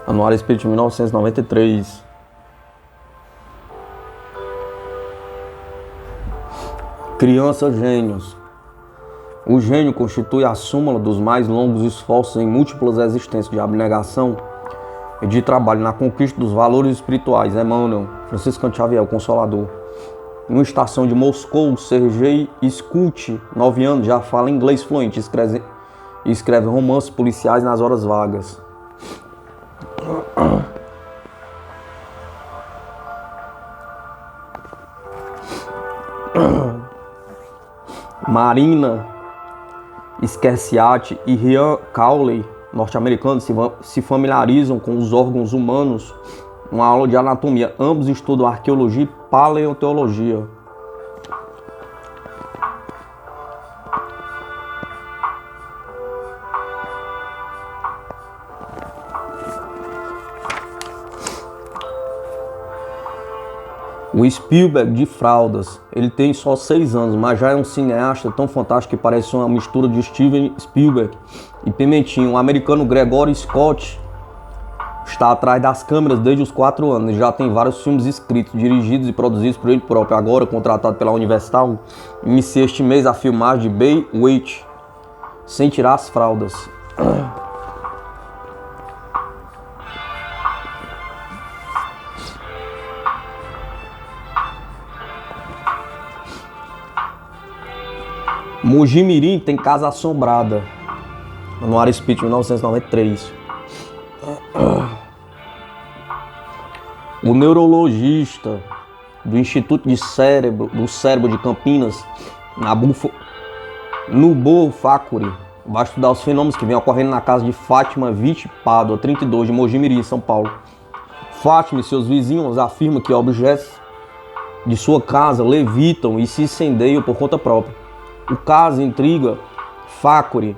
Anuário Espírita de 1993. Criança gênios. O gênio constitui a súmula dos mais longos esforços em múltiplas existências de abnegação e de trabalho na conquista dos valores espirituais. Emmanuel, Francisco Xavier, o Consolador. Em uma estação de Moscou, Sergei Skulte, 9 anos, já fala inglês fluente e escreve romances policiais nas horas vagas. Marina Scarciati e Ryan Cawley, norte-americanos, se familiarizam com os órgãos humanos. Uma aula de anatomia. Ambos estudam arqueologia e paleontologia. O Spielberg de fraldas. Ele tem só 6 anos, mas já é um cineasta tão fantástico que parece uma mistura de Steven Spielberg e Pimentinho. O americano Gregory Scott está atrás das câmeras desde os 4 anos. Já tem vários filmes escritos, dirigidos e produzidos por ele próprio. Agora, contratado pela Universal, inicia este mês a filmagem de Baywatch, sem tirar as fraldas. Mojimirim tem casa assombrada. Anuário Espírita, 1993. O neurologista do Instituto do Cérebro de Campinas, Nubo Facuri, vai estudar os fenômenos que vêm ocorrendo na casa de Fátima Vitti Pádua, 32, de Mojimirim, São Paulo. Fátima e seus vizinhos afirmam que objetos de sua casa levitam e se incendeiam por conta própria. O caso intriga Facuri,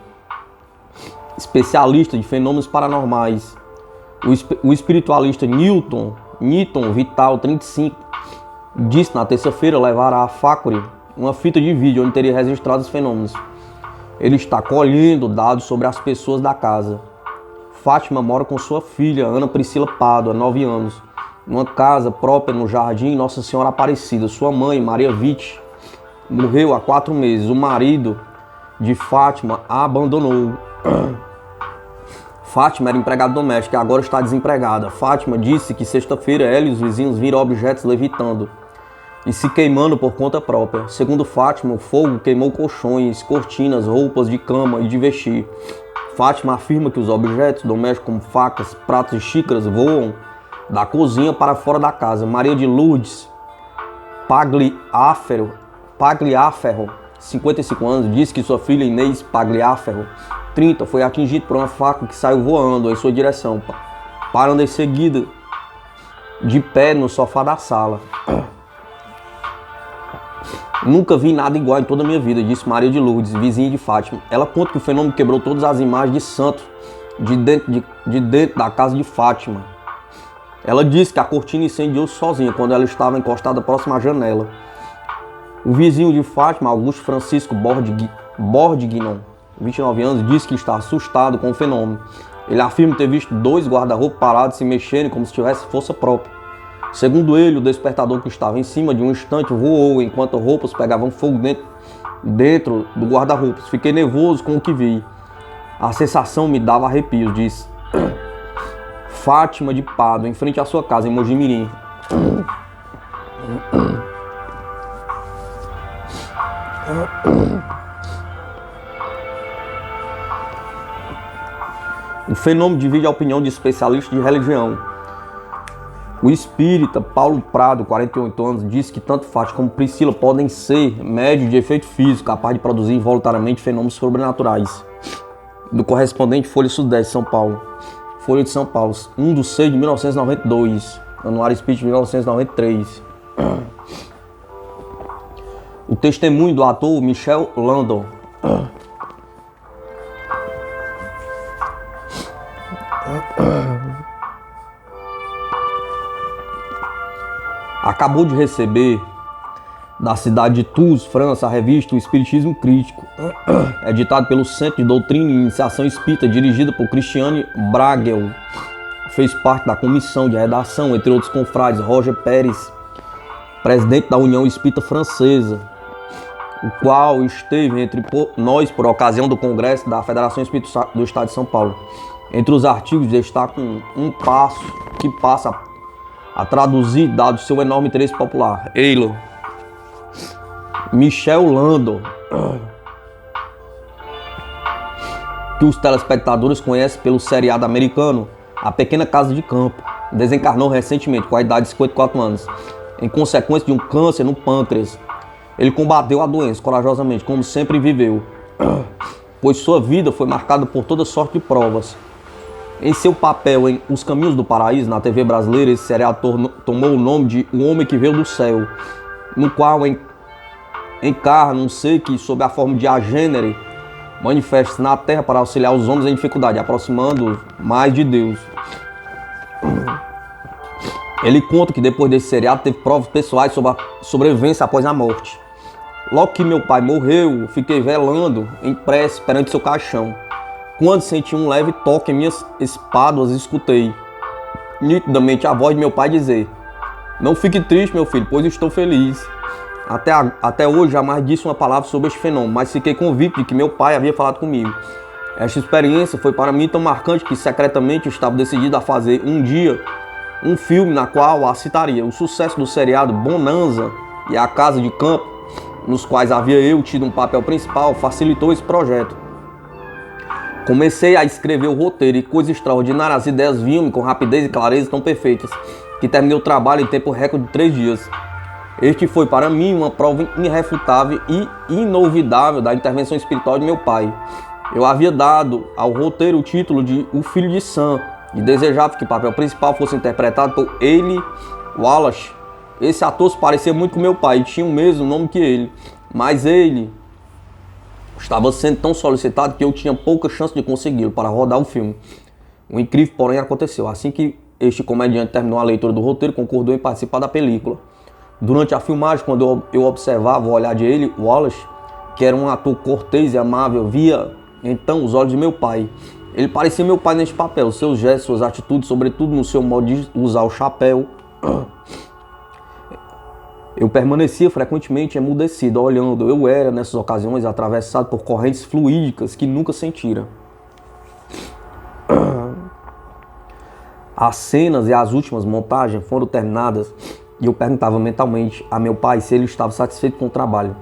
especialista de fenômenos paranormais. O espiritualista Newton Vital, 35, disse na terça-feira levará a Facuri uma fita de vídeo onde teria registrado os fenômenos. Ele está colhendo dados sobre as pessoas da casa. Fátima mora com sua filha, Ana Priscila Pádua, 9 anos, numa casa própria no Jardim Nossa Senhora Aparecida. Sua mãe, Maria Vitti, morreu há 4 meses. O marido de Fátima a abandonou. Fátima era empregada doméstica e agora está desempregada. Fátima disse que sexta-feira ela e os vizinhos viram objetos levitando e se queimando por conta própria. Segundo Fátima, o fogo queimou colchões, cortinas, roupas de cama e de vestir. Fátima afirma que os objetos domésticos como facas, pratos e xícaras voam da cozinha para fora da casa. Maria de Lourdes Pagliaferro, 55 anos, disse que sua filha Inês Pagliaferro, 30, foi atingida por uma faca que saiu voando em sua direção, parando em seguida de pé no sofá da sala. Nunca vi nada igual em toda a minha vida, disse Maria de Lourdes, vizinha de Fátima. Ela conta que o fenômeno quebrou todas as imagens de santo de dentro da casa de Fátima. Ela disse que a cortina incendiou-se sozinha quando ela estava encostada próxima à janela. O vizinho de Fátima, Augusto Francisco Bordignon, 29 anos, disse que está assustado com o fenômeno. Ele afirma ter visto 2 guarda-roupa parados se mexerem como se tivesse força própria. Segundo ele, o despertador que estava em cima de um estante voou enquanto roupas pegavam fogo dentro do guarda-roupas. Fiquei nervoso com o que vi. A sensação me dava arrepios, disse Fátima de Pádua, em frente à sua casa em Mojimirim. O fenômeno divide a opinião de especialistas de religião. O espírita Paulo Prado, 48 anos, disse que tanto Fátima como Priscila podem ser médios de efeito físico, capaz de produzir involuntariamente fenômenos sobrenaturais. Do correspondente Folha Sudeste, São Paulo. Folha de São Paulo, 1/6 de 1992. Anuário Espírita de 1993. O testemunho do ator Michel Landon. Acabou de receber da cidade de Tours, França, a revista O Espiritismo Crítico, editado pelo Centro de Doutrina e Iniciação Espírita, dirigida por Christiane Bragel. fez parte da comissão de redação, entre outros confrades, Roger Pérez, presidente da União Espírita Francesa, o qual esteve entre nós por ocasião do Congresso da Federação Espírita do Estado de São Paulo. Entre os artigos destacam um passo que passa a traduzir, dado seu enorme interesse popular. Eilo, Michel Lando, que os telespectadores conhecem pelo seriado americano A Pequena Casa de Campo, desencarnou recentemente com a idade de 54 anos, em consequência de um câncer no pâncreas. Ele combateu a doença corajosamente, como sempre viveu, pois sua vida foi marcada por toda sorte de provas. Em seu papel em Os Caminhos do Paraíso, na TV brasileira, esse seriado tomou o nome de O Homem que Veio do Céu, no qual encarna um ser que, sob a forma de agênere, manifesta-se na Terra para auxiliar os homens em dificuldade, aproximando-os mais de Deus. Ele conta que depois desse seriado teve provas pessoais sobre a sobrevivência após a morte. Logo que meu pai morreu, fiquei velando em prece perante seu caixão. Quando senti um leve toque em minhas espáduas, escutei nitidamente a voz de meu pai dizer: "Não fique triste, meu filho, pois estou feliz." Até hoje jamais disse uma palavra sobre este fenômeno, mas fiquei convicto de que meu pai havia falado comigo. Esta experiência foi para mim tão marcante que secretamente estava decidido a fazer um dia um filme na qual a citaria. O sucesso do seriado Bonanza e A Casa de Campo, nos quais havia eu tido um papel principal, facilitou esse projeto. Comecei a escrever o roteiro e, coisa extraordinária, as ideias vinham-me com rapidez e clareza tão perfeitas que terminei o trabalho em tempo recorde de 3 dias. Este foi para mim uma prova irrefutável e inolvidável da intervenção espiritual de meu pai. Eu havia dado ao roteiro o título de O Filho de Sam e desejava que o papel principal fosse interpretado por Eli Wallach. Esse ator se parecia muito com meu pai e tinha o mesmo nome que ele, mas ele estava sendo tão solicitado que eu tinha pouca chance de consegui-lo para rodar o filme. O incrível, porém, aconteceu. Assim que este comediante terminou a leitura do roteiro, concordou em participar da película. Durante a filmagem, quando eu observava o olhar de Eli Wallach, que era um ator cortês e amável, via então os olhos de meu pai. Ele parecia meu pai neste papel, seus gestos, suas atitudes, sobretudo no seu modo de usar o chapéu. Eu permanecia frequentemente emudecido, olhando. Eu era, nessas ocasiões, atravessado por correntes fluídicas que nunca sentira. As cenas e as últimas montagens foram terminadas e eu perguntava mentalmente a meu pai se ele estava satisfeito com o trabalho.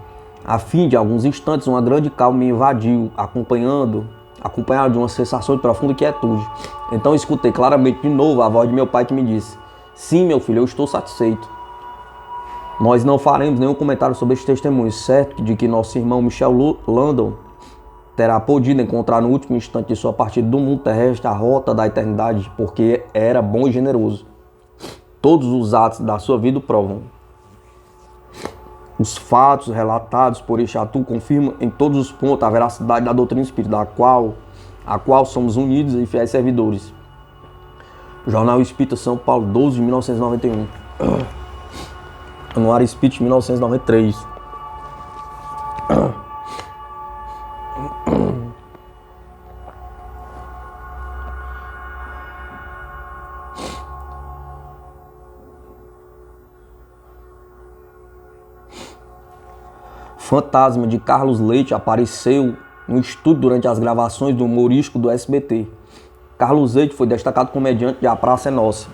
A fim de alguns instantes, uma grande calma me invadiu, acompanhado de uma sensação de profunda quietude. Então escutei claramente de novo a voz de meu pai que me disse: "Sim, meu filho, eu estou satisfeito." Nós não faremos nenhum comentário sobre este testemunho, certo de que nosso irmão Michel Landon terá podido encontrar no último instante de sua partida do mundo terrestre a rota da eternidade, porque era bom e generoso. Todos os atos da sua vida o provam. Os fatos relatados por este ator confirmam em todos os pontos a veracidade da doutrina espírita, a qual somos unidos e fiéis servidores. Jornal Espírita São Paulo, 12 de 1991. Anuário Espírita, 1993. Fantasma de Carlos Leite apareceu no estúdio durante as gravações do humorístico do SBT. Carlos Leite foi destacado comediante de A Praça é Nossa.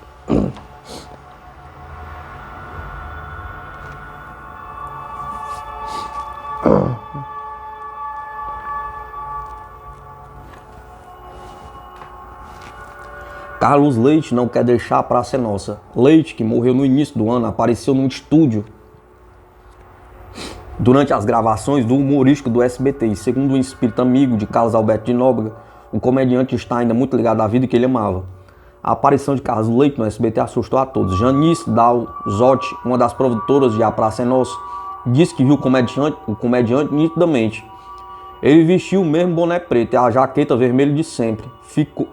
Carlos Leite não quer deixar A Praça é Nossa. Leite, que morreu no início do ano, apareceu num estúdio durante as gravações do humorístico do SBT. E segundo um espírito amigo de Carlos Alberto de Nóbrega, o comediante está ainda muito ligado à vida que ele amava. A aparição de Carlos Leite no SBT assustou a todos. Janice Dalzotti, uma das produtoras de A Praça é Nossa, disse que viu o comediante nitidamente. Ele vestiu o mesmo boné preto e a jaqueta vermelha de sempre.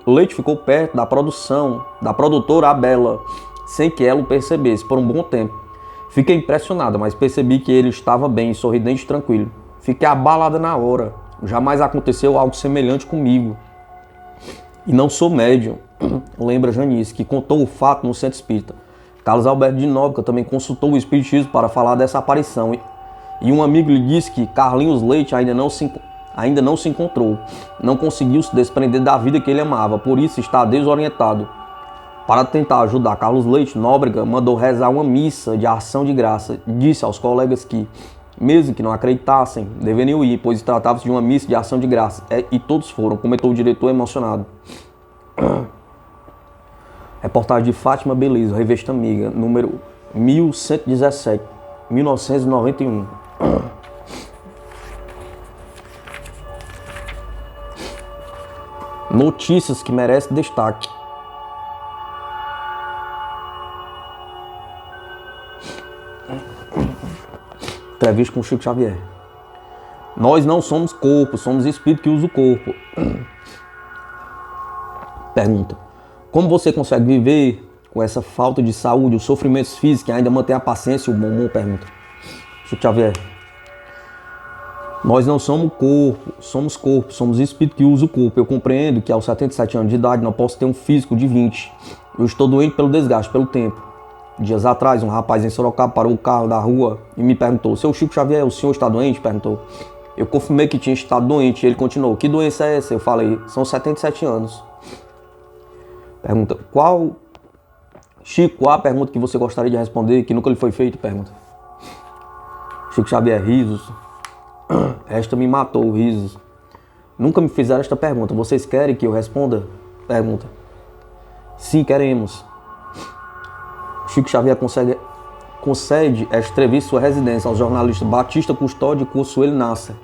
Leite ficou perto da produtora Abela, sem que ela o percebesse, por um bom tempo. Fiquei impressionada, mas percebi que ele estava bem, sorridente e tranquilo. Fiquei abalada na hora. Jamais aconteceu algo semelhante comigo. E não sou médium. lembra Janice, que contou o fato no centro espírita. Carlos Alberto de Nóbrega também consultou o espiritismo para falar dessa aparição. E um amigo lhe disse que Carlinhos Leite ainda não se encontrou. Não conseguiu se desprender da vida que ele amava, por isso está desorientado. Para tentar ajudar Carlos Leite, Nóbrega mandou rezar uma missa de ação de graça. Disse aos colegas que, mesmo que não acreditassem, deveriam ir, pois tratava-se de uma missa de ação de graça. E todos foram, comentou o diretor emocionado. Reportagem de Fátima Beleza, Revista Amiga, número 1117, 1991. Notícias que merecem destaque. Entrevista com Chico Xavier. Nós não somos corpo, somos espírito que usa o corpo. Pergunta: como você consegue viver com essa falta de saúde, os sofrimentos físicos e ainda manter a paciência e o bom humor? Pergunta Chico Xavier. Nós não somos corpo, somos espírito que usa o corpo. Eu compreendo que aos 77 anos de idade não posso ter um físico de 20. Eu estou doente pelo desgaste, pelo tempo. Dias atrás, um rapaz em Sorocaba parou o carro da rua e me perguntou: seu Chico Xavier, o senhor está doente? Perguntou. Eu confirmei que tinha estado doente e ele continuou: que doença é essa? Eu falei: são 77 anos. Pergunta: Chico, qual a pergunta que você gostaria de responder que nunca lhe foi feita? Pergunta Chico Xavier. Risos. Esta me matou, risos. Nunca me fizeram esta pergunta. Vocês querem que eu responda? Pergunta. Sim, queremos. Chico Xavier concede esta entrevista em sua residência aos jornalistas Batista Custódio e Consuelo Nasser.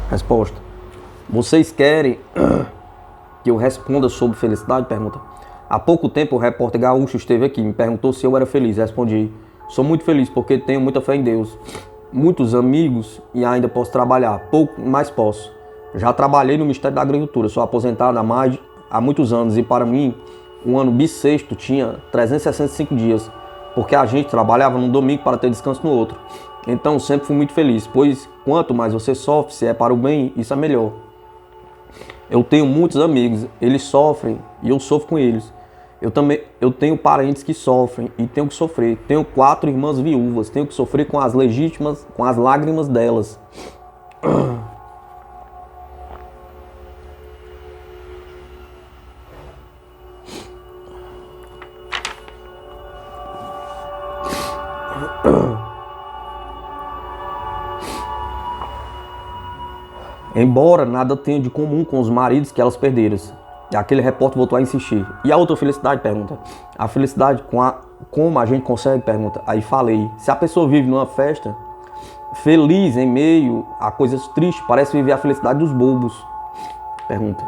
Resposta: vocês querem que eu responda sobre felicidade? Pergunta. Há pouco tempo o repórter gaúcho esteve aqui, me perguntou se eu era feliz. Respondi: sou muito feliz porque tenho muita fé em Deus, muitos amigos e ainda posso trabalhar, pouco, mas posso. Já trabalhei no Ministério da Agricultura, sou aposentado há muitos anos e para mim um ano bissexto tinha 365 dias, porque a gente trabalhava num domingo para ter descanso no outro. Então sempre fui muito feliz, pois quanto mais você sofre, se é para o bem, isso é melhor. Eu tenho muitos amigos, eles sofrem e eu sofro com eles. Eu tenho parentes que sofrem e tenho que sofrer. Tenho 4 irmãs viúvas, tenho que sofrer com as legítimas, com as lágrimas delas. Embora nada tenha de comum com os maridos que elas perderam. E aquele repórter voltou a insistir. E a outra felicidade? Pergunta. A felicidade, como a gente consegue? Pergunta. Aí falei: se a pessoa vive numa festa, feliz em meio a coisas tristes, parece viver a felicidade dos bobos. Pergunta.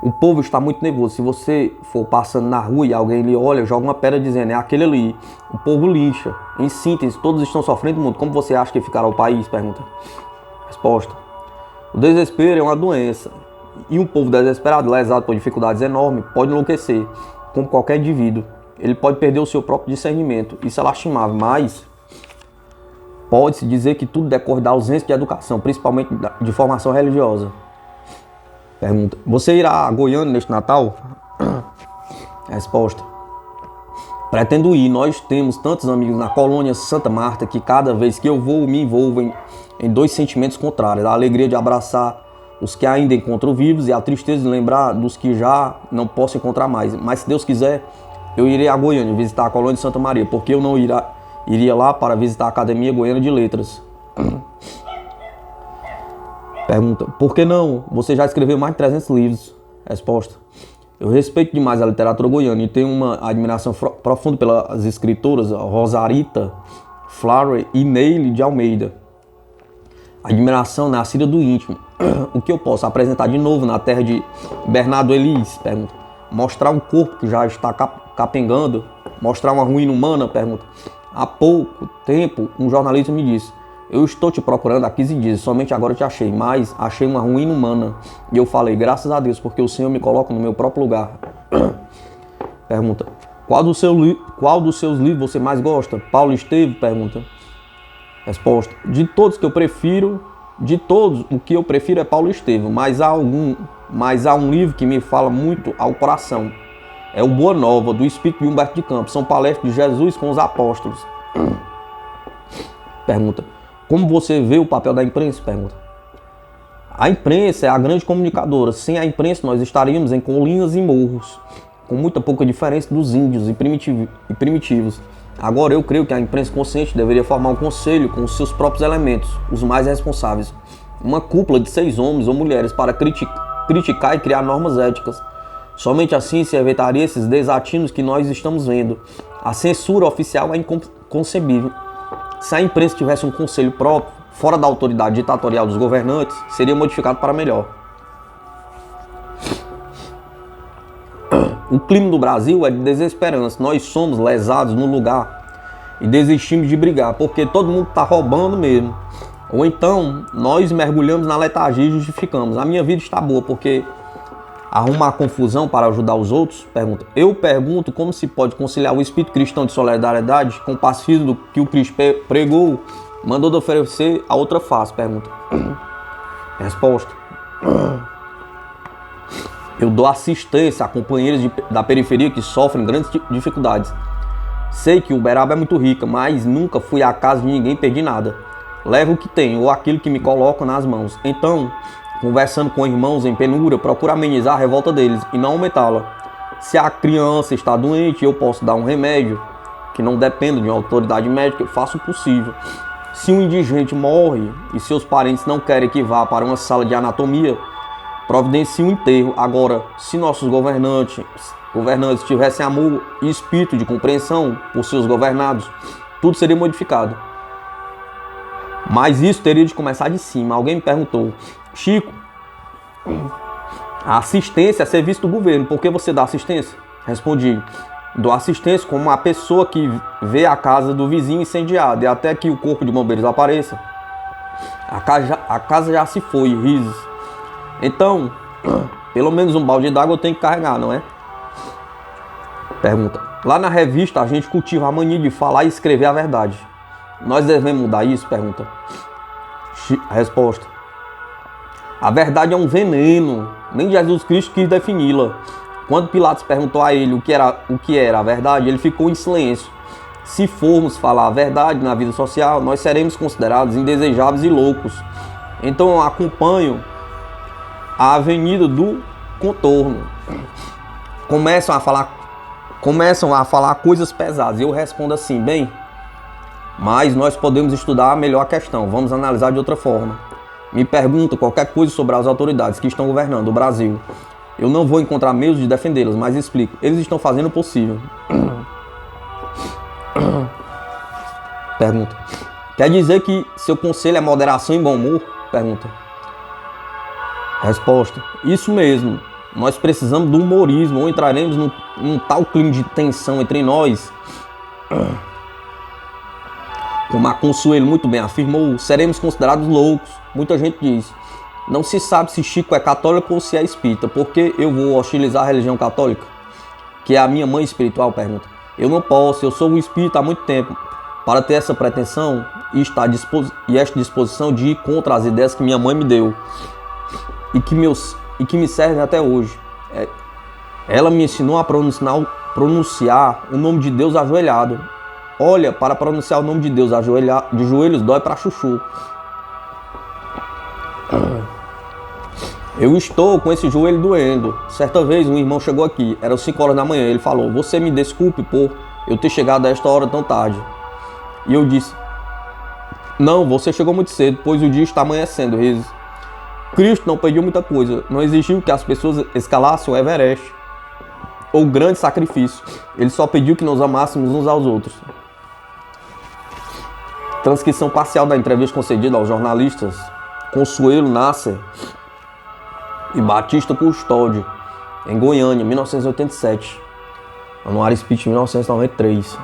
O povo está muito nervoso. Se você for passando na rua e alguém lhe olha, joga uma pedra dizendo: é aquele ali. O povo lincha. Em síntese, todos estão sofrendo muito. Como você acha que ficará o país? Pergunta. Resposta. O desespero é uma doença. E um povo desesperado, lesado por dificuldades enormes, pode enlouquecer, como qualquer indivíduo. Ele pode perder o seu próprio discernimento. Isso é lastimável, mas pode-se dizer que tudo decorre da ausência de educação, principalmente de formação religiosa. Pergunta. Você irá a Goiânia neste Natal? Resposta. Pretendo ir. Nós temos tantos amigos na colônia Santa Marta que cada vez que eu vou me envolvo em 2 sentimentos contrários: a alegria de abraçar os que ainda encontro vivos e a tristeza de lembrar dos que já não posso encontrar mais. Mas se Deus quiser, eu irei a Goiânia visitar a colônia de Santa Maria, porque eu não iria lá para visitar a Academia Goiana de Letras. Pergunta. Por que não? Você já escreveu mais de 300 livros. Resposta. Eu respeito demais a literatura goiana e tenho uma admiração profunda pelas escritoras Rosarita Flower e Neile de Almeida. Admiração nascida do íntimo. O que eu posso apresentar de novo na terra de Bernardo Elis? Pergunta. Mostrar um corpo que já está capengando? Mostrar uma ruína humana? Pergunta. Há pouco tempo, um jornalista me disse: eu estou te procurando há 15 dias, somente agora te achei, mas achei uma ruína humana. E eu falei: graças a Deus, porque o Senhor me coloca no meu próprio lugar. Pergunta. Qual dos seus livros você mais gosta? Paulo Estevam? Pergunta. Resposta. De todos que eu prefiro, de todos, o que eu prefiro é Paulo Estevam, mas há um livro que me fala muito ao coração. É o Boa Nova, do Espírito de Humberto de Campos. São palestras de Jesus com os apóstolos. Pergunta. Como você vê o papel da imprensa? Pergunta. A imprensa é a grande comunicadora. Sem a imprensa nós estaríamos em colinas e morros, com muita pouca diferença dos índios e primitivos. Agora eu creio que a imprensa consciente deveria formar um conselho com os seus próprios elementos, os mais responsáveis. Uma cúpula de 6 homens ou mulheres para criticar e criar normas éticas. Somente assim se evitaria esses desatinos que nós estamos vendo. A censura oficial é inconcebível. Se a imprensa tivesse um conselho próprio, fora da autoridade ditatorial dos governantes, seria modificado para melhor. O clima do Brasil é de desesperança. Nós somos lesados no lugar e desistimos de brigar, porque todo mundo está roubando mesmo. Ou então, nós mergulhamos na letargia e justificamos. A minha vida está boa, porque arrumar confusão para ajudar os outros? Pergunta. Eu pergunto como se pode conciliar o espírito cristão de solidariedade com o pacifismo que o Cristo pregou, mandou de oferecer a outra face? Pergunta. Resposta. Eu dou assistência a companheiros da periferia que sofrem grandes dificuldades. Sei que Uberaba é muito rica, mas nunca fui à casa de ninguém e perdi nada. Levo o que tenho ou aquilo que me colocam nas mãos. Então, conversando com irmãos em penúria, procuro amenizar a revolta deles e não aumentá-la. Se a criança está doente e eu posso dar um remédio que não dependa de uma autoridade médica, eu faço o possível. Se um indigente morre e seus parentes não querem que vá para uma sala de anatomia, providencie um enterro. Agora, se nossos governantes tivessem amor e espírito de compreensão por seus governados, tudo seria modificado. Mas isso teria de começar de cima. Alguém me perguntou: Chico, a assistência é serviço do governo, por que você dá assistência? Respondi: dou assistência como uma pessoa que vê a casa do vizinho incendiada e até que o corpo de bombeiros apareça, a casa já se foi, risos. Então, pelo menos um balde d'água eu tenho que carregar, não é? Pergunta. Lá na revista a gente cultiva a mania de falar e escrever a verdade. Nós devemos mudar isso? Pergunta. Resposta. A verdade é um veneno. Nem Jesus Cristo quis defini-la. Quando Pilatos perguntou a ele o que era a verdade, ele ficou em silêncio. Se formos falar a verdade na vida social, nós seremos considerados indesejáveis e loucos. Então eu acompanho a avenida do contorno. Começam a falar coisas pesadas. Eu respondo assim: bem, mas nós podemos estudar melhor a questão. Vamos analisar de outra forma. Me pergunta qualquer coisa sobre as autoridades que estão governando o Brasil. Eu não vou encontrar meios de defendê-las, mas explico. Eles estão fazendo o possível. Pergunta. Quer dizer que seu conselho é moderação e bom humor? Pergunta. Resposta. Isso mesmo. Nós precisamos do humorismo ou entraremos num tal clima de tensão entre nós. Como a Consuelo muito bem afirmou, seremos considerados loucos. Muita gente diz: não se sabe se Chico é católico ou se é espírita. Por que eu vou hostilizar a religião católica, que é a minha mãe espiritual? Pergunta. Eu não posso, eu sou um espírita há muito tempo para ter essa pretensão e esta disposição de ir contra as ideias que minha mãe me deu e que me servem até hoje. Ela me ensinou a pronunciar o nome de Deus ajoelhado. Olha, para pronunciar o nome de Deus de joelhos dói para chuchu. Eu estou com esse joelho doendo. Certa vez um irmão chegou aqui, eram 5 horas da manhã, ele falou: você me desculpe por eu ter chegado a esta hora tão tarde. E eu disse: não, você chegou muito cedo, pois o dia está amanhecendo. Risos. Cristo não pediu muita coisa, não exigiu que as pessoas escalassem o Everest ou grande sacrifício. Ele só pediu que nos amássemos uns aos outros. Transcrição parcial da entrevista concedida aos jornalistas Consuelo Nasser e Batista Custódio, em Goiânia, 1987. Anuário Speech, 1993.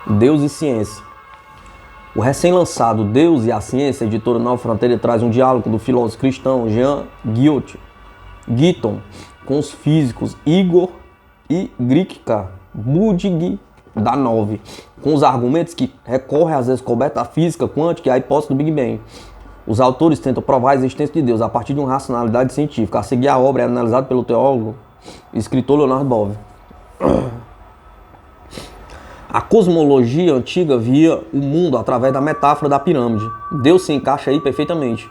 Deus e ciência. O recém-lançado Deus e a Ciência, editora Nova Fronteira, traz um diálogo do filósofo cristão Jean Guitton com os físicos Igor e Grika Bogdanov, com os argumentos que recorrem às descobertas da física quântica e à hipótese do Big Bang. Os autores tentam provar a existência de Deus a partir de uma racionalidade científica. A seguir, a obra é analisada pelo teólogo e escritor Leonard Bowie. A cosmologia antiga via o mundo através da metáfora da pirâmide. Deus se encaixa aí perfeitamente,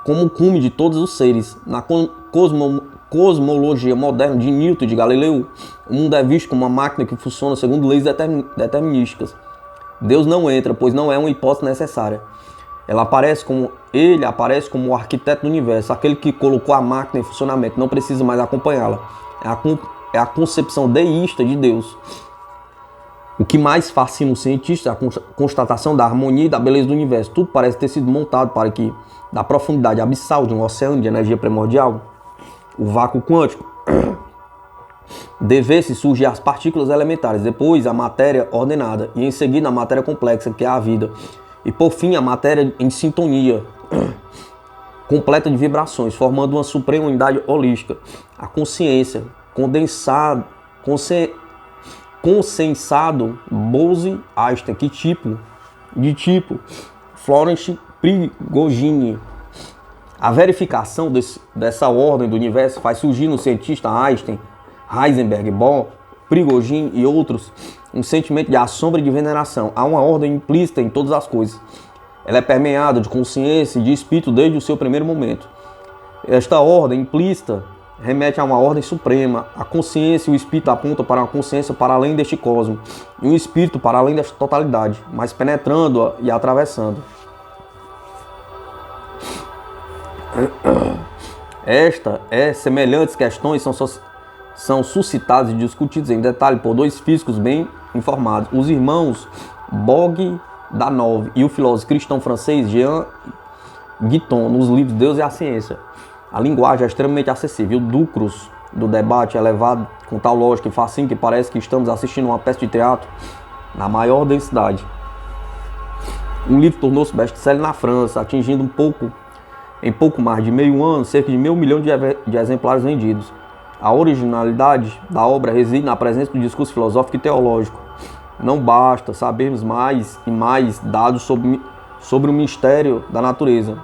como o cume de todos os seres. Na cosmologia moderna de Newton e de Galileu, o mundo é visto como uma máquina que funciona segundo leis determinísticas. Deus não entra, pois não é uma hipótese necessária. Ele aparece como o arquiteto do universo, aquele que colocou a máquina em funcionamento, não precisa mais acompanhá-la. É a concepção deísta de Deus. O que mais fascina o cientista é a constatação da harmonia e da beleza do universo. Tudo parece ter sido montado para que, da profundidade abissal de um oceano de energia primordial, o vácuo quântico, devesse surgir as partículas elementares, depois a matéria ordenada e em seguida a matéria complexa, que é a vida, e por fim a matéria em sintonia completa de vibrações, formando uma suprema unidade holística, a consciência, consensado Bose-Einstein, de tipo Florence Prigogine. A verificação dessa ordem do universo faz surgir no cientista Einstein, Heisenberg, Bohr, Prigogine e outros um sentimento de assombro e de veneração. Há uma ordem implícita em todas as coisas. Ela é permeada de consciência e de espírito desde o seu primeiro momento. Esta ordem implícita remete a uma ordem suprema. A consciência e o espírito apontam para uma consciência para além deste cosmos e um espírito para além desta totalidade, mas penetrando-a e atravessando. Semelhantes questões são suscitadas e discutidas em detalhe por dois físicos bem informados, os irmãos Bogdanov e o filósofo cristão francês Jean Guitton, nos livros Deus e a Ciência. A linguagem é extremamente acessível. O ducros do debate é levado com tal lógica e facinho que parece que estamos assistindo uma peça de teatro na maior densidade. O livro tornou-se best-seller na França, atingindo em pouco mais de meio ano, cerca de 500 mil de exemplares vendidos. A originalidade da obra reside na presença do discurso filosófico e teológico. Não basta sabermos mais e mais dados sobre o mistério da natureza.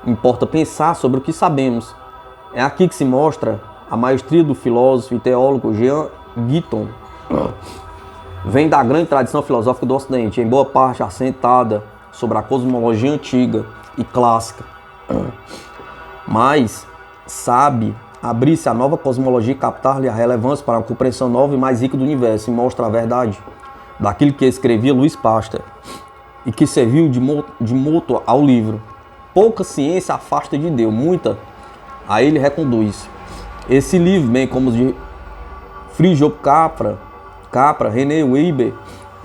Importa pensar sobre o que sabemos. É aqui que se mostra a maestria do filósofo e teólogo Jean Guitton. Vem da grande tradição filosófica do Ocidente, em boa parte assentada sobre a cosmologia antiga e clássica. Mas sabe abrir-se a nova cosmologia e captar-lhe a relevância para uma compreensão nova e mais rica do universo, e mostra a verdade daquilo que escrevia Louis Pasteur e que serviu de motor ao livro. Pouca ciência afasta de Deus, muita a ele reconduz. Esse livro, bem como os de Fritjof Capra, René Weiber,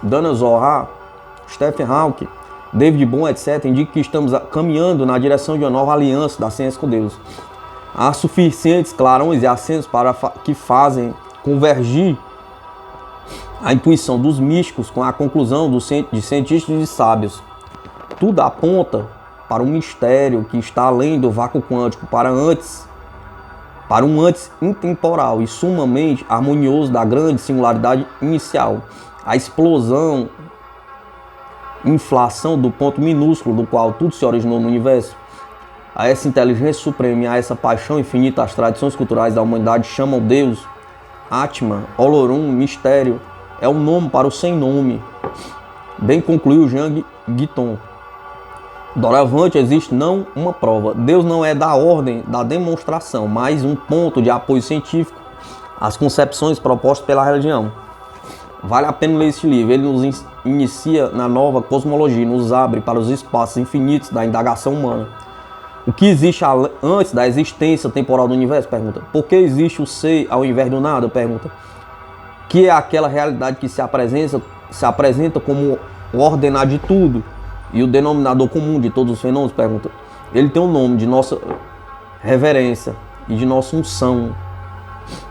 Dana Zohar, Stephen Hawking, David Bohm, etc., indica que estamos caminhando na direção de uma nova aliança da ciência com Deus. Há suficientes clarões e acentos para que fazem convergir a intuição dos místicos com a conclusão de cientistas e sábios. Tudo aponta para um mistério que está além do vácuo quântico, para um antes intemporal e sumamente harmonioso da grande singularidade inicial, a explosão, inflação do ponto minúsculo do qual tudo se originou no universo. A essa inteligência suprema e a essa paixão infinita, as tradições culturais da humanidade chamam Deus, Atman, Olorum, mistério, é um nome para o sem nome. Bem concluiu Jean Guitton. Doravante existe não uma prova. Deus não é da ordem da demonstração, mas um ponto de apoio científico às concepções propostas pela religião. Vale a pena ler este livro. Ele nos inicia na nova cosmologia, nos abre para os espaços infinitos da indagação humana. O que existe antes da existência temporal do universo? Pergunta. Por que existe o ser ao invés do nada? Pergunta. Que é aquela realidade que se apresenta como o ordenado de tudo e o denominador comum de todos os fenômenos? Pergunta. Ele tem um nome de nossa reverência e de nossa unção,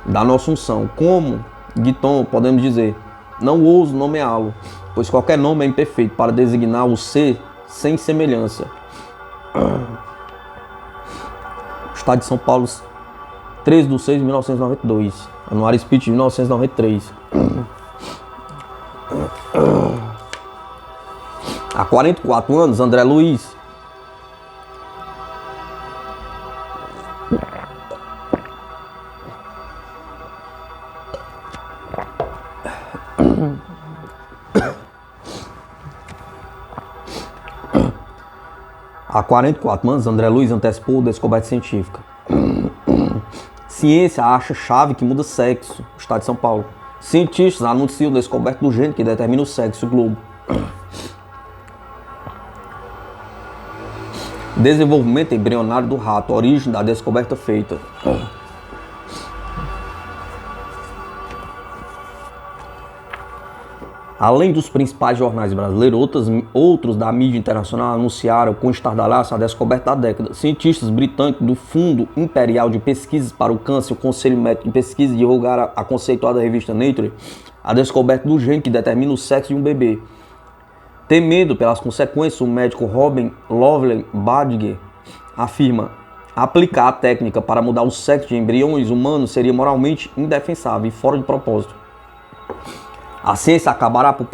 da nossa unção. Como Guitton podemos dizer? Não ouso nomeá-lo. pois qualquer nome é imperfeito para designar o ser sem semelhança. Estado de São Paulo, 13/6/1992. Anuário Espírita de 1993. Há 44 anos, André Luiz. Há 44 anos, André Luiz antecipou a descoberta científica. Ciência acha chave que muda sexo. Estado de São Paulo. Cientistas anunciam a descoberta do gene que determina o sexo. Globo. Desenvolvimento embrionário do rato. Origem da descoberta feita. Além dos principais jornais brasileiros, outros da mídia internacional anunciaram com estardalhaço a descoberta da década. Cientistas britânicos do Fundo Imperial de Pesquisas para o Câncer e o Conselho Médico de Pesquisa divulgaram a conceituada revista Nature a descoberta do gene que determina o sexo de um bebê. Temendo pelas consequências, o médico Robin Lovell Badger afirma: aplicar a técnica para mudar o sexo de embriões humanos seria moralmente indefensável e fora de propósito. A ciência acabará por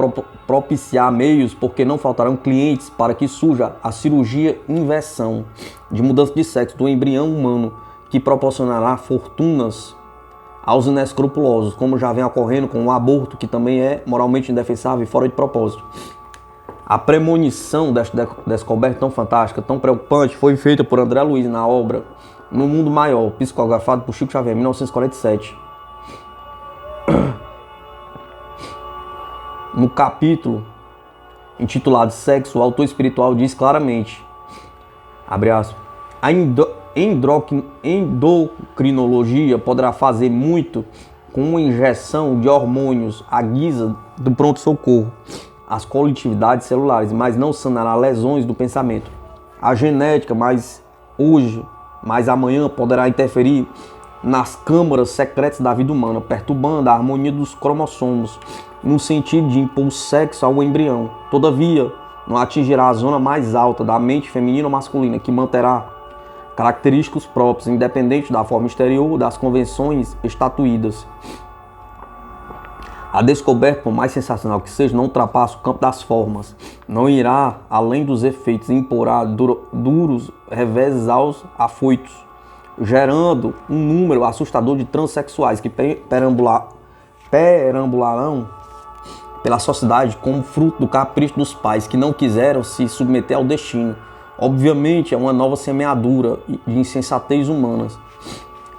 propiciar meios porque não faltarão clientes para que surja a cirurgia inversão de mudança de sexo do embrião humano, que proporcionará fortunas aos inescrupulosos, como já vem ocorrendo com o aborto, que também é moralmente indefensável e fora de propósito. A premonição desta descoberta tão fantástica, tão preocupante, foi feita por André Luiz na obra No Mundo Maior, psicografado por Chico Xavier, em 1947. No capítulo intitulado Sexo, o autor espiritual diz claramente, abre aspas, a endocrinologia poderá fazer muito com uma injeção de hormônios à guisa do pronto-socorro às coletividades celulares, mas não sanará lesões do pensamento. A genética, mais hoje, mais amanhã, poderá interferir nas câmaras secretas da vida humana, perturbando a harmonia dos cromossomos, no sentido de impor sexo ao embrião. Todavia, não atingirá a zona mais alta da mente feminina ou masculina, que manterá característicos próprios, independente da forma exterior ou das convenções estatuídas. A descoberta, por mais sensacional que seja, não ultrapassa o campo das formas, não irá além dos efeitos e imporá duros reveses aos afoitos, gerando um número assustador de transexuais que perambularão pela sociedade como fruto do capricho dos pais que não quiseram se submeter ao destino. Obviamente é uma nova semeadura de insensatez humanas.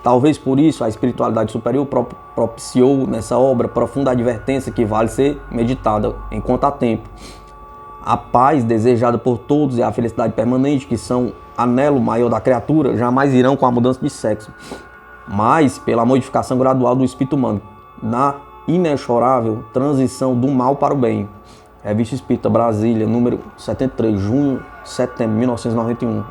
Talvez por isso a espiritualidade superior propiciou nessa obra profunda advertência que vale ser meditada enquanto há tempo. A paz desejada por todos e a felicidade permanente, que são anelo maior da criatura, jamais irão com a mudança de sexo, mas pela modificação gradual do espírito humano, na inexorável transição do mal para o bem. Revista Espírita, Brasília, número 73, junho, setembro de 1991.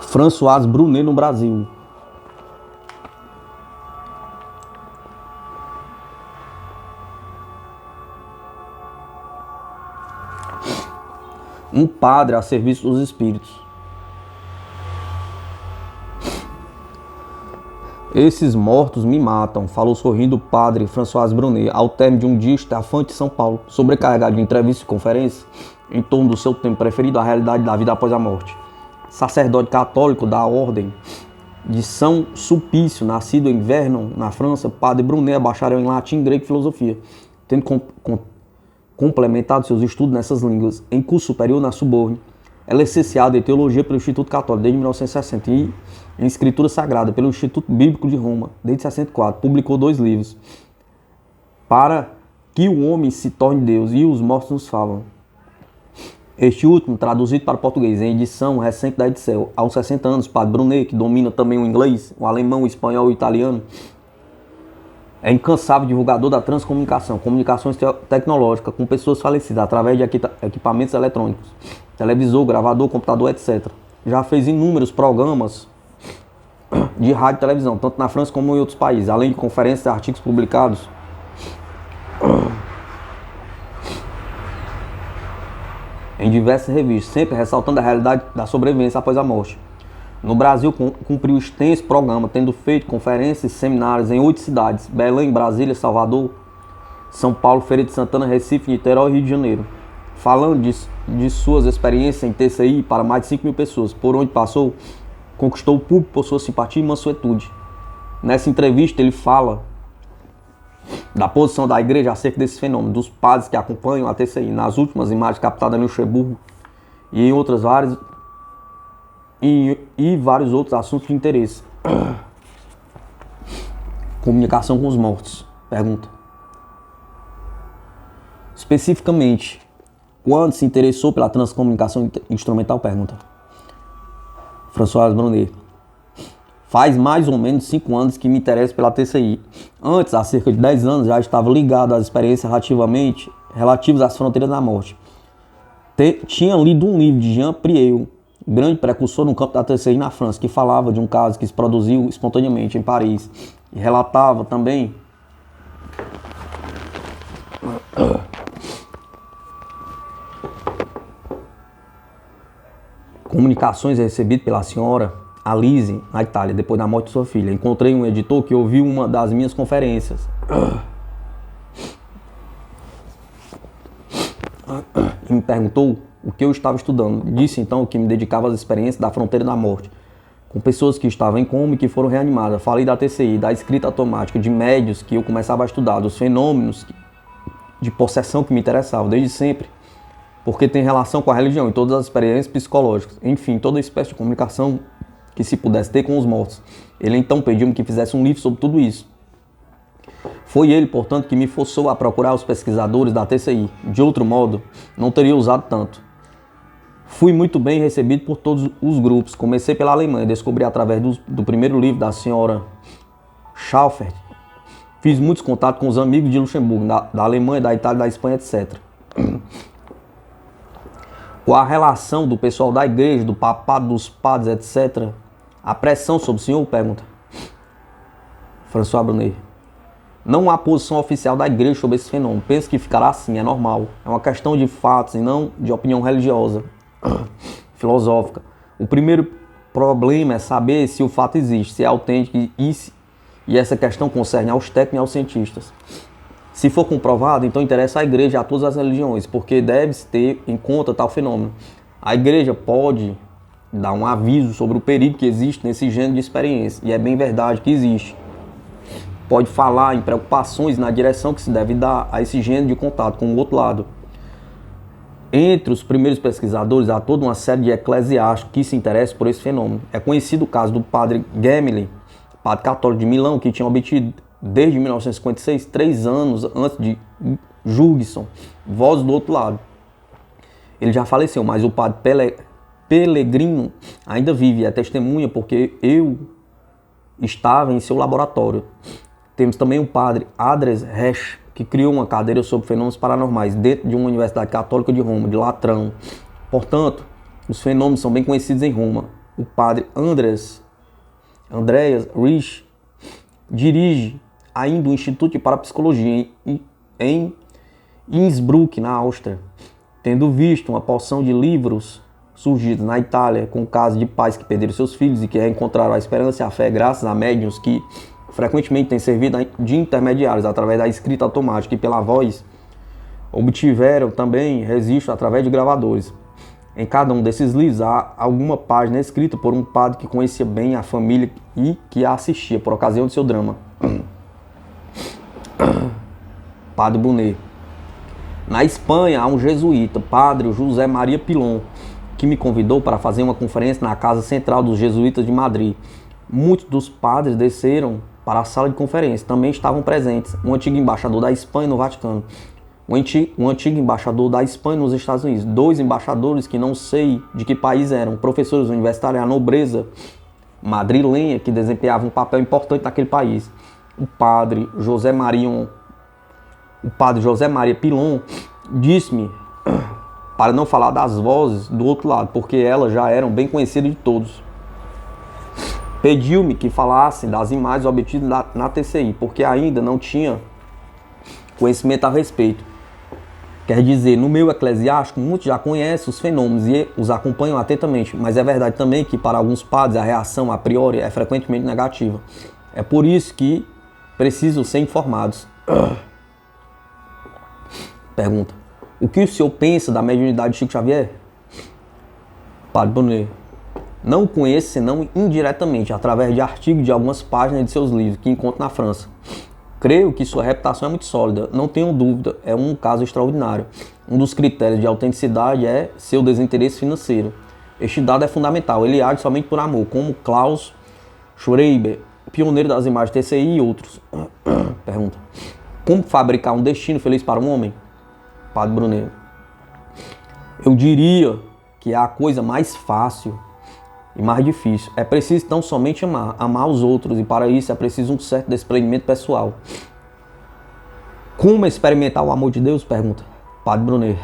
François Brunet no Brasil. Um padre a serviço dos espíritos. Esses mortos me matam, falou sorrindo o padre François Brunet ao término de um dia estafante em São Paulo, sobrecarregado de entrevistas e conferências em torno do seu tempo preferido, a realidade da vida após a morte. Sacerdote católico da Ordem de São Sulpício, nascido em Vernon, na França, padre Brunet é bacharel em latim, grego e filosofia, tendo complementado seus estudos nessas línguas em curso superior na Sorbonne. Ela é licenciada em teologia pelo Instituto Católico desde 1960 e em escritura sagrada pelo Instituto Bíblico de Roma, desde 64. Publicou 2 livros, Para que o Homem se Torne Deus e Os Mortos Nos Falam. Este último, traduzido para o português, em edição recente da Edicel. Aos 60 anos, Padre Brunet, que domina também o inglês, o alemão, o espanhol e o italiano, é incansável divulgador da transcomunicação, comunicações tecnológicas com pessoas falecidas através de equipamentos eletrônicos, televisor, gravador, computador, etc. Já fez inúmeros programas de rádio e televisão, tanto na França como em outros países, além de conferências e artigos publicados em diversas revistas, sempre ressaltando a realidade da sobrevivência após a morte. No Brasil, cumpriu extenso programa, tendo feito conferências e seminários em 8 cidades: Belém, Brasília, Salvador, São Paulo, Feira de Santana, Recife, Niterói e Rio de Janeiro. Falando de suas experiências em TCI para mais de 5 mil pessoas, por onde passou, conquistou o público por sua simpatia e mansuetude. Nessa entrevista, ele fala da posição da igreja acerca desse fenômeno, dos padres que acompanham a TCI, nas últimas imagens captadas em Luxemburgo e em outras várias e vários outros assuntos de interesse. Comunicação com os mortos. Pergunta. Especificamente, quando se interessou pela transcomunicação instrumental? Pergunta. François Brunet. Faz mais ou menos 5 anos que me interesso pela TCI. Antes, há cerca de 10 anos, já estava ligado às experiências relativas às fronteiras da morte. Tinha lido um livro de Jean Prieur, grande precursor no campo da TCI na França, que falava de um caso que se produziu espontaneamente em Paris. E relatava também comunicações recebidas pela senhora Alice na Itália, depois da morte de sua filha. Encontrei um editor que ouviu uma das minhas conferências e me perguntou o que eu estava estudando. Disse então que me dedicava às experiências da fronteira da morte, com pessoas que estavam em coma e que foram reanimadas. Falei da TCI, da escrita automática, de médios que eu começava a estudar, dos fenômenos de possessão que me interessavam desde sempre, porque tem relação com a religião e todas as experiências psicológicas, enfim, toda espécie de comunicação que se pudesse ter com os mortos. Ele então pediu-me que fizesse um livro sobre tudo isso. Foi ele, portanto, que me forçou a procurar os pesquisadores da TCI. De outro modo, não teria usado tanto. Fui muito bem recebido por todos os grupos. Comecei pela Alemanha, descobri através do primeiro livro da senhora Schaufert. Fiz muitos contatos com os amigos de Luxemburgo, da Alemanha, da Itália, da Espanha, etc. Com a relação do pessoal da igreja, do papado, dos padres, etc. A pressão sobre o senhor? Pergunta. François Brunet. Não há posição oficial da igreja sobre esse fenômeno. Penso que ficará assim, é normal. É uma questão de fatos e não de opinião religiosa, filosófica. O primeiro problema é saber se o fato existe, se é autêntico, e essa questão concerne aos técnicos e aos cientistas. Se for comprovado, então interessa à igreja e a todas as religiões, porque deve-se ter em conta tal fenômeno. A igreja pode dar um aviso sobre o perigo que existe nesse gênero de experiência, e é bem verdade que existe. Pode falar em preocupações na direção que se deve dar a esse gênero de contato com o outro lado. Entre os primeiros pesquisadores, há toda uma série de eclesiásticos que se interessam por esse fenômeno. É conhecido o caso do padre Gemelli, padre católico de Milão, que tinha obtido, desde 1956, 3 anos antes de Jurgenson, voz do outro lado. Ele já faleceu, mas o padre Pellegrino ainda vive, é testemunha porque eu estava em seu laboratório. Temos também o padre Andres Resch, que criou uma cadeira sobre fenômenos paranormais dentro de uma universidade católica de Roma, de Latrão. Portanto, os fenômenos são bem conhecidos em Roma. O padre Andreas Resch dirige ainda o Instituto de Parapsicologia em Innsbruck, na Áustria, tendo visto uma porção de livros surgidos na Itália com casos de pais que perderam seus filhos e que reencontraram a esperança e a fé graças a médiuns que frequentemente têm servido de intermediários através da escrita automática e pela voz. Obtiveram também registro através de gravadores. Em cada um desses livros há alguma página escrita por um padre que conhecia bem a família e que a assistia por ocasião do seu drama. Padre Brunet. Na Espanha há um jesuíta, padre José Maria Pilon, que me convidou para fazer uma conferência na Casa Central dos Jesuítas de Madrid. Muitos dos padres desceram para a sala de conferência. Também estavam presentes o antigo embaixador da Espanha no Vaticano, o antigo embaixador da Espanha nos Estados Unidos, 2 embaixadores que não sei de que país eram, professores universitários, a nobreza madrilenha que desempenhava um papel importante naquele país. O padre José Maria Pilon disse-me para não falar das vozes do outro lado, porque elas já eram bem conhecidas de todos. Pediu-me que falasse das imagens obtidas na TCI, porque ainda não tinha conhecimento a respeito. Quer dizer, no meio eclesiástico, muitos já conhecem os fenômenos e os acompanham atentamente, mas é verdade também que para alguns padres a reação a priori é frequentemente negativa. É por isso que precisam ser informados. Pergunta: o que o senhor pensa da mediunidade de Chico Xavier? Padre Brunet: não o conheço senão indiretamente, através de artigos de algumas páginas de seus livros que encontro na França. Creio que sua reputação é muito sólida, não tenho dúvida, é um caso extraordinário. Um dos critérios de autenticidade é seu desinteresse financeiro. Este dado é fundamental, ele age somente por amor, como Klaus Schreiber, pioneiro das imagens TCI e outros. Pergunta: como fabricar um destino feliz para um homem? Padre Brunet: eu diria que é a coisa mais fácil e mais difícil. É preciso tão somente amar os outros, e para isso é preciso um certo desprendimento pessoal. Como experimentar o amor de Deus? Pergunta Padre Brunet: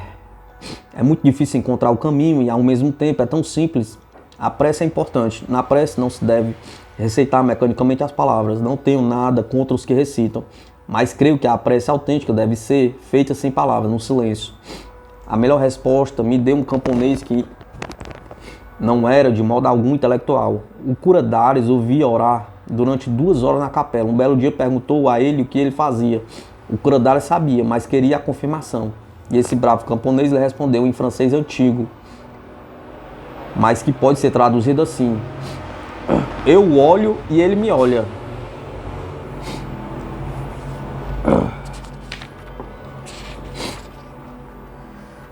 é muito difícil encontrar o caminho e ao mesmo tempo é tão simples. A prece é importante. Na prece não se deve receitar mecanicamente as palavras. Não tenho nada contra os que recitam, mas creio que a prece autêntica deve ser feita sem palavras, no silêncio. A melhor resposta me deu um camponês que não era de modo algum intelectual. O cura Dares ouvia orar durante 2 horas na capela. Um belo dia perguntou a ele o que ele fazia. O cura Dares sabia, mas queria a confirmação. E esse bravo camponês lhe respondeu em francês antigo, mas que pode ser traduzido assim: eu olho e ele me olha.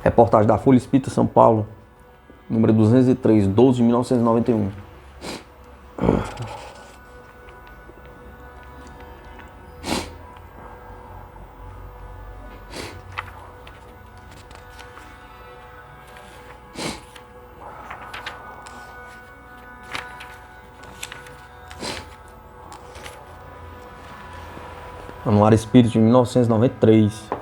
Reportagem da Folha Espírita, São Paulo, número 203, 12 de 1991. Anuário Espírita de 1993.